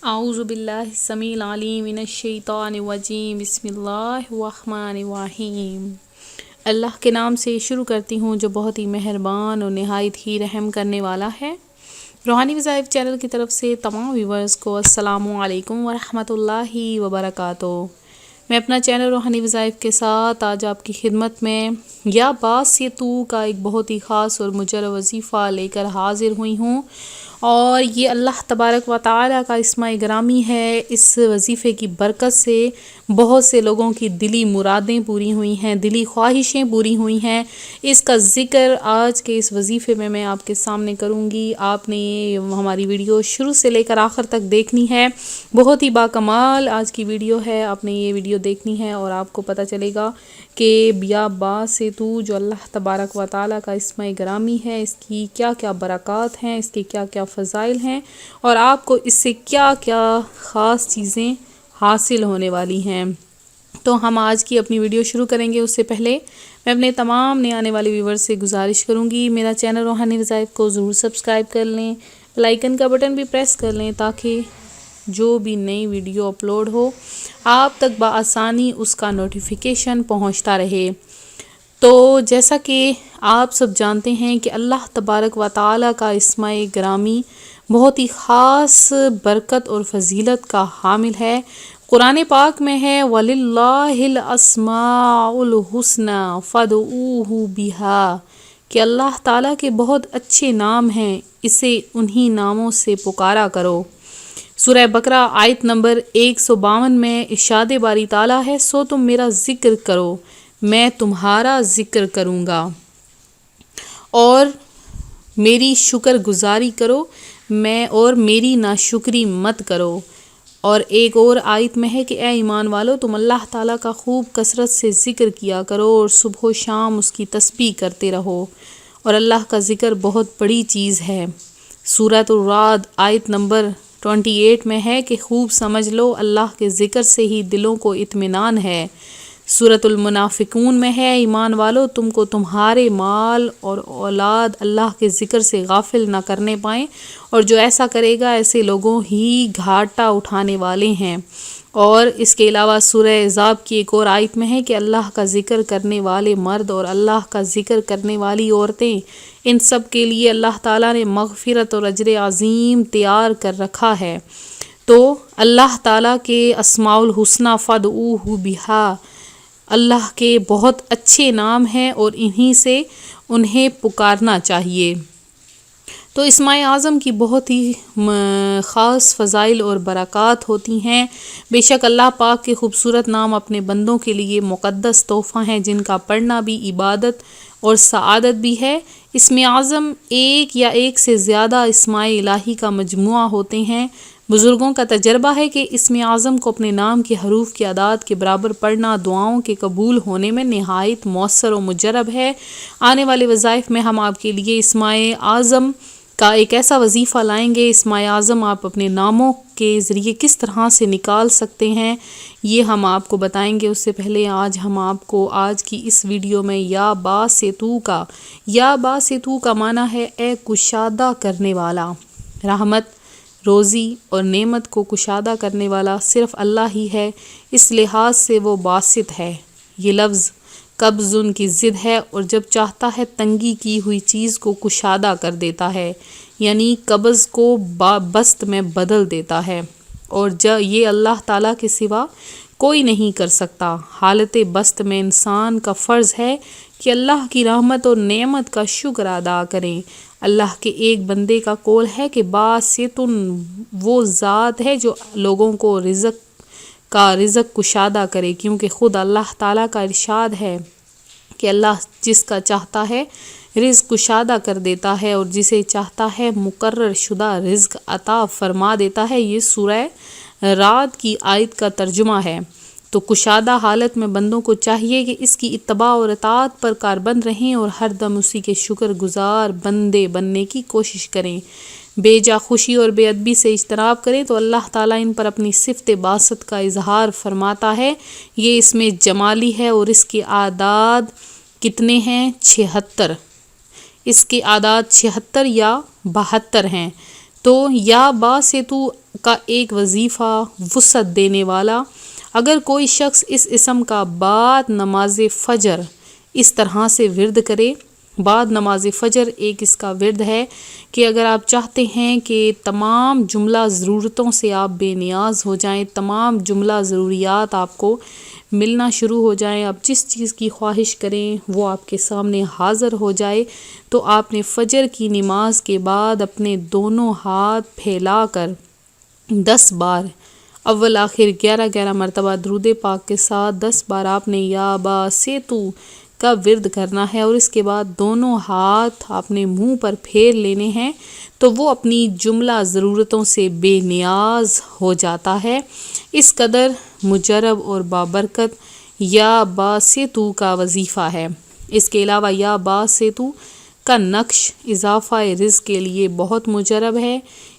اعوذ باللہ السمیع العلیم من الشیطان الرجیم بسم اللہ الرحمن الرحیم۔ اللہ کے نام سے شروع کرتی ہوں جو بہت ہی مہربان اور نہایت ہی رحم کرنے والا ہے۔ روحانی وظائف چینل کی طرف سے تمام ویورز کو السلام علیکم ورحمۃ اللہ وبرکاتہ۔ میں اپنا چینل روحانی وظائف کے ساتھ آج آپ کی خدمت میں یا باسطو کا ایک بہت ہی خاص اور مجرب وظیفہ لے کر حاضر ہوئی ہوں، اور یہ اللہ تبارک و تعالیٰ کا اسماء گرامی ہے۔ اس وظیفے کی برکت سے بہت سے لوگوں کی دلی مرادیں پوری ہوئی ہیں، دلی خواہشیں پوری ہوئی ہیں۔ اس کا ذکر آج کے اس وظیفے میں آپ کے سامنے کروں گی۔ آپ نے ہماری ویڈیو شروع سے لے کر آخر تک دیکھنی ہے، بہت ہی باکمال آج کی ویڈیو ہے۔ آپ نے یہ ویڈیو دیکھنی ہے اور آپ کو پتہ چلے گا کہ یا باسطو جو اللہ تبارک و تعالیٰ کا اسماء گرامی ہے، اس کی کیا کیا برکات ہیں، اس کے کیا کیا فضائل ہیں، اور آپ کو اس سے کیا کیا خاص چیزیں حاصل ہونے والی ہیں۔ تو ہم آج کی اپنی ویڈیو شروع کریں گے، اس سے پہلے میں اپنے تمام نئے آنے والے ویورز سے گزارش کروں گی میرا چینل روحانی وظائف کو ضرور سبسکرائب کر لیں، بیل آئیکن کا بٹن بھی پریس کر لیں تاکہ جو بھی نئی ویڈیو اپلوڈ ہو آپ تک بآسانی اس کا نوٹیفیکیشن پہنچتا رہے۔ تو جیسا کہ آپ سب جانتے ہیں کہ اللہ تبارک و تعالیٰ کا اسماء گرامی بہت ہی خاص برکت اور فضیلت کا حامل ہے۔ قرآن پاک میں ہے وَلِلَّهِ الْأَسْمَاءُ الْحُسْنَى فَادْعُوهُ بِهَا، کہ اللہ تعالیٰ کے بہت اچھے نام ہیں، اسے انہی ناموں سے پکارا کرو۔ سورہ بقرہ آیت نمبر 152 میں ارشاد باری تعالیٰ ہے سو تم میرا ذکر کرو میں تمہارا ذکر کروں گا، اور میری شکر گزاری کرو اور میری ناشکری مت کرو۔ اور ایک اور آیت میں ہے کہ اے ایمان والو تم اللہ تعالیٰ کا خوب کثرت سے ذکر کیا کرو اور صبح و شام اس کی تسبیح کرتے رہو، اور اللہ کا ذکر بہت بڑی چیز ہے۔ سورۃ الرعد آیت نمبر 28 میں ہے کہ خوب سمجھ لو اللہ کے ذکر سے ہی دلوں کو اطمینان ہے۔ سورۃ المنافقون میں ہے ایمان والو تم کو تمہارے مال اور اولاد اللہ کے ذکر سے غافل نہ کرنے پائیں، اور جو ایسا کرے گا ایسے لوگوں ہی گھاٹا اٹھانے والے ہیں۔ اور اس کے علاوہ سورہ احزاب کی ایک اور آیت میں ہے کہ اللہ کا ذکر کرنے والے مرد اور اللہ کا ذکر کرنے والی عورتیں، ان سب کے لیے اللہ تعالیٰ نے مغفرت اور اجر عظیم تیار کر رکھا ہے۔ تو اللہ تعالیٰ کے اسماء الحسنی فادعوہ بہا، اللہ کے بہت اچھے نام ہیں اور انہی سے انہیں پکارنا چاہیے۔ تو اسماء اعظم کی بہت ہی خاص فضائل اور برکات ہوتی ہیں۔ بے شک اللہ پاک کے خوبصورت نام اپنے بندوں کے لیے مقدس تحفہ ہیں جن کا پڑھنا بھی عبادت اور سعادت بھی ہے۔ اسم اعظم ایک یا ایک سے زیادہ اسماء الہی کا مجموعہ ہوتے ہیں۔ بزرگوں کا تجربہ ہے کہ اسم اعظم کو اپنے نام کے حروف کی اعداد کے برابر پڑھنا دعاؤں کے قبول ہونے میں نہایت مؤثر و مجرب ہے۔ آنے والے وظائف میں ہم آپ کے لیے اسماء اعظم کا ایک ایسا وظیفہ لائیں گے۔ اسماء اعظم آپ اپنے ناموں کے ذریعے کس طرح سے نکال سکتے ہیں یہ ہم آپ کو بتائیں گے۔ اس سے پہلے آج ہم آپ کو آج کی اس ویڈیو میں یا باسطو کا معنی ہے اے کشادہ کرنے والا۔ رحمت، روزی اور نعمت کو کشادہ کرنے والا صرف اللہ ہی ہے، اس لحاظ سے وہ باسط ہے۔ یہ لفظ قبض ان کی ضد ہے، اور جب چاہتا ہے تنگی کی ہوئی چیز کو کشادہ کر دیتا ہے، یعنی قبض کو بسط میں بدل دیتا ہے، اور یہ اللہ تعالیٰ کے سوا کوئی نہیں کر سکتا۔ حالت بسط میں انسان کا فرض ہے کہ اللہ کی رحمت اور نعمت کا شکر ادا کریں۔ اللہ کے ایک بندے کا قول ہے کہ باسط وہ ذات ہے جو لوگوں کو رزق کشادہ کرے، کیونکہ خود اللہ تعالیٰ کا ارشاد ہے کہ اللہ جس کا چاہتا ہے رزق کشادہ کر دیتا ہے اور جسے چاہتا ہے مقرر شدہ رزق عطا فرما دیتا ہے۔ یہ سورہ رعد کی آیت کا ترجمہ ہے۔ تو کشادہ حالت میں بندوں کو چاہیے کہ اس کی اتباع اور اطاعت پر کاربند رہیں اور ہر دم اسی کے شکر گزار بندے بننے کی کوشش کریں، بے جا خوشی اور بے ادبی سے اجتناب کریں تو اللہ تعالیٰ ان پر اپنی صفت باسط کا اظہار فرماتا ہے۔ یہ اس میں جمالی ہے اور اس کے اعداد کتنے ہیں؟ 76۔ اس کے اعداد 76 یا 72 ہیں۔ تو یا باسطو کا ایک وظیفہ وسعت دینے والا، اگر کوئی شخص اس اسم کا بعد نماز فجر اس طرح سے ورد کرے، بعد نماز فجر ایک اس کا ورد ہے کہ اگر آپ چاہتے ہیں کہ تمام جملہ ضرورتوں سے آپ بے نیاز ہو جائیں، تمام جملہ ضروریات آپ کو ملنا شروع ہو جائیں، آپ جس چیز کی خواہش کریں وہ آپ کے سامنے حاضر ہو جائے، تو آپ نے فجر کی نماز کے بعد اپنے دونوں ہاتھ پھیلا کر 10 بار اول آخر 11 مرتبہ درود پاک کے ساتھ 10 بار آپ نے یا باسطو کا ورد کرنا ہے، اور اس کے بعد دونوں ہاتھ آپ نے منہ پر پھیر لینے ہیں، تو وہ اپنی جملہ ضرورتوں سے بے نیاز ہو جاتا ہے۔ اس قدر مجرب اور بابرکت یا باسطو کا وظیفہ ہے۔ اس کے علاوہ یا باسطو کا نقش اضافہ رزق کے لیے بہت مجرب ہے۔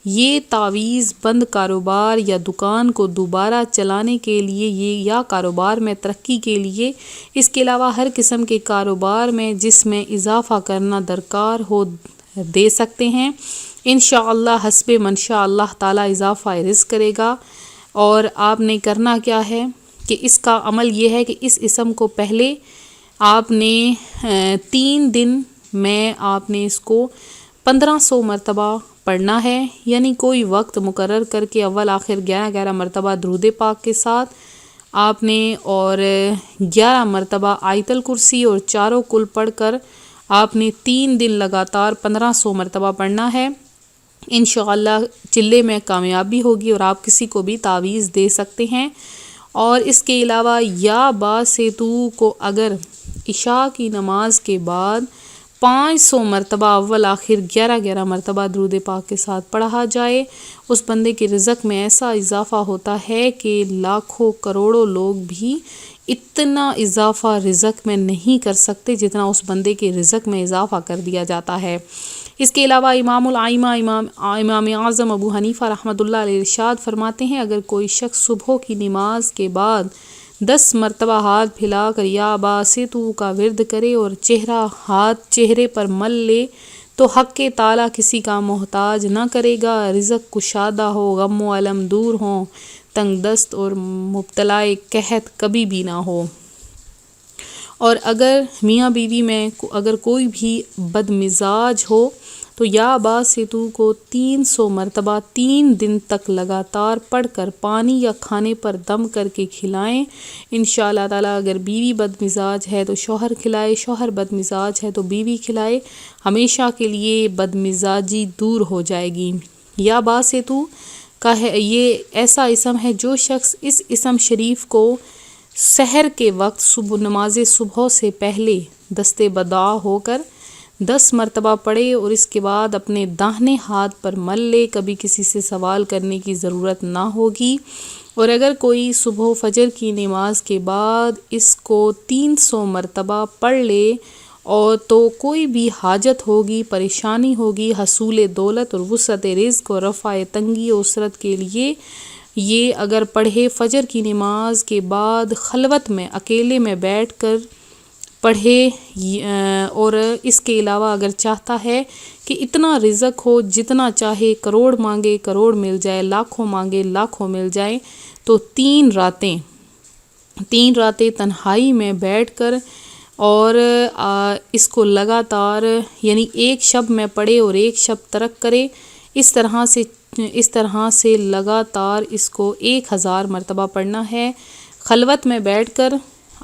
یہ تعویذ بند کاروبار یا دکان کو دوبارہ چلانے کے لیے یا کاروبار میں ترقی کے لیے، اس کے علاوہ ہر قسم کے کاروبار میں جس میں اضافہ کرنا درکار ہو دے سکتے ہیں۔ انشاءاللہ حسب منشاء اللہ تعالیٰ اضافہ رزق کرے گا۔ اور آپ نے کرنا کیا ہے کہ اس کا عمل یہ ہے کہ اس اسم کو پہلے آپ نے 3 دن میں آپ نے اس کو 1500 مرتبہ پڑھنا ہے، یعنی کوئی وقت مقرر کر کے اول آخر 11 مرتبہ درود پاک کے ساتھ آپ نے، اور 11 مرتبہ آیت الکرسی اور چاروں کل پڑھ کر آپ نے 3 دن لگاتار 1500 مرتبہ پڑھنا ہے۔ انشاءاللہ چلے میں کامیابی ہوگی اور آپ کسی کو بھی تعویذ دے سکتے ہیں۔ اور اس کے علاوہ یا باسطو کو اگر عشاء کی نماز کے بعد 500 مرتبہ اول آخر 11 مرتبہ درود پاک کے ساتھ پڑھا جائے، اس بندے کے رزق میں ایسا اضافہ ہوتا ہے کہ لاکھوں کروڑوں لوگ بھی اتنا اضافہ رزق میں نہیں کر سکتے جتنا اس بندے کے رزق میں اضافہ کر دیا جاتا ہے۔ اس کے علاوہ امام الائمہ امام اعظم ابو حنیفہ رحمۃ اللہ علیہ ارشاد فرماتے ہیں، اگر کوئی شخص صبح کی نماز کے بعد 10 مرتبہ ہاتھ پھیلا کر یا باسطو کا ورد کرے اور ہاتھ چہرے پر مل لے تو حق تعالیٰ کسی کا محتاج نہ کرے گا، رزق کشادہ ہو، غم و الم دور ہوں، تنگ دست اور مبتلا قحط کبھی بھی نہ ہو۔ اور اگر میاں بیوی میں اگر کوئی بھی بد مزاج ہو تو یا باسطو کو 300 مرتبہ 3 دن تک لگاتار پڑھ کر پانی یا کھانے پر دم کر کے کھلائیں۔ انشاءاللہ تعالیٰ اگر بیوی بد مزاج ہے تو شوہر کھلائے، شوہر بد مزاج ہے تو بیوی کھلائے، ہمیشہ کے لیے بد مزاجی دور ہو جائے گی۔ یا باسطو کا ہے یہ ایسا اسم ہے جو شخص اس اسم شریف کو سحر کے وقت نماز صبح سے پہلے دست بدعا ہو کر 10 مرتبہ پڑھے اور اس کے بعد اپنے داہنے ہاتھ پر مل لے، کبھی کسی سے سوال کرنے کی ضرورت نہ ہوگی۔ اور اگر کوئی صبح فجر کی نماز کے بعد اس کو 300 مرتبہ پڑھ لے اور تو کوئی بھی حاجت ہوگی، پریشانی ہوگی، حصول دولت اور وسعت رزق اور رفع تنگی و اسرت کے لیے یہ اگر پڑھے، فجر کی نماز کے بعد خلوت میں اکیلے میں بیٹھ کر پڑھے، اور اس کے علاوہ اگر چاہتا ہے کہ اتنا رزق ہو جتنا چاہے، کروڑ مانگے کروڑ مل جائے، لاکھوں مانگے لاکھوں مل جائیں، تو 3 راتیں تنہائی میں بیٹھ کر اور اس کو لگاتار یعنی ایک شب میں پڑھے اور ایک شب ترک کرے، اس طرح سے لگاتار اس کو 1000 مرتبہ پڑھنا ہے۔ خلوت میں بیٹھ کر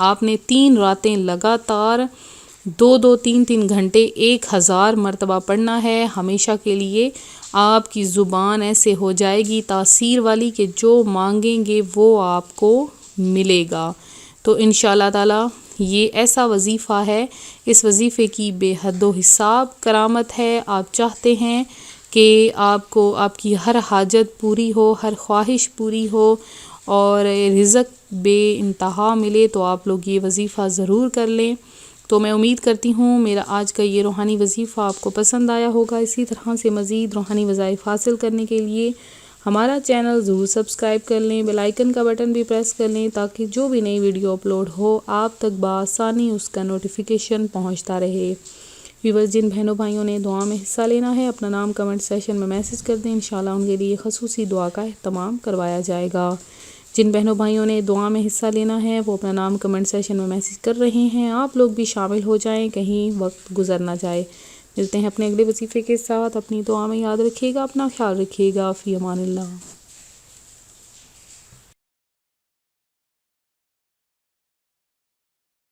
آپ نے 3 راتیں لگاتار 2 3 گھنٹے 1000 مرتبہ پڑھنا ہے۔ ہمیشہ کے لیے آپ کی زبان ایسے ہو جائے گی تاثیر والی کہ جو مانگیں گے وہ آپ کو ملے گا۔ تو انشاءاللہ تعالی یہ ایسا وظیفہ ہے، اس وظیفے کی بے حد و حساب کرامت ہے۔ آپ چاہتے ہیں کہ آپ کو آپ کی ہر حاجت پوری ہو، ہر خواہش پوری ہو اور رزق بے انتہا ملے، تو آپ لوگ یہ وظیفہ ضرور کر لیں۔ تو میں امید کرتی ہوں میرا آج کا یہ روحانی وظیفہ آپ کو پسند آیا ہوگا۔ اسی طرح سے مزید روحانی وظائف حاصل کرنے کے لیے ہمارا چینل ضرور سبسکرائب کر لیں، بیل آئیکن کا بٹن بھی پریس کر لیں تاکہ جو بھی نئی ویڈیو اپلوڈ ہو آپ تک بآسانی اس کا نوٹیفیکیشن پہنچتا رہے۔ ویورز جن بہنوں بھائیوں نے دعا میں حصہ لینا ہے اپنا نام کمنٹ سیشن میں میسج کر دیں، انشاءاللہ ان کے لیے خصوصی دعا کا اہتمام کروایا جائے گا۔ جن بہنوں بھائیوں نے دعا میں حصہ لینا ہے وہ اپنا نام کمنٹ سیشن میں میسج کر رہے ہیں، آپ لوگ بھی شامل ہو جائیں، کہیں وقت گزر نہ جائے۔ ملتے ہیں اپنے اگلے وظیفے کے ساتھ، اپنی دعا میں یاد رکھیے گا، اپنا خیال رکھیے گا، فی امان اللہ۔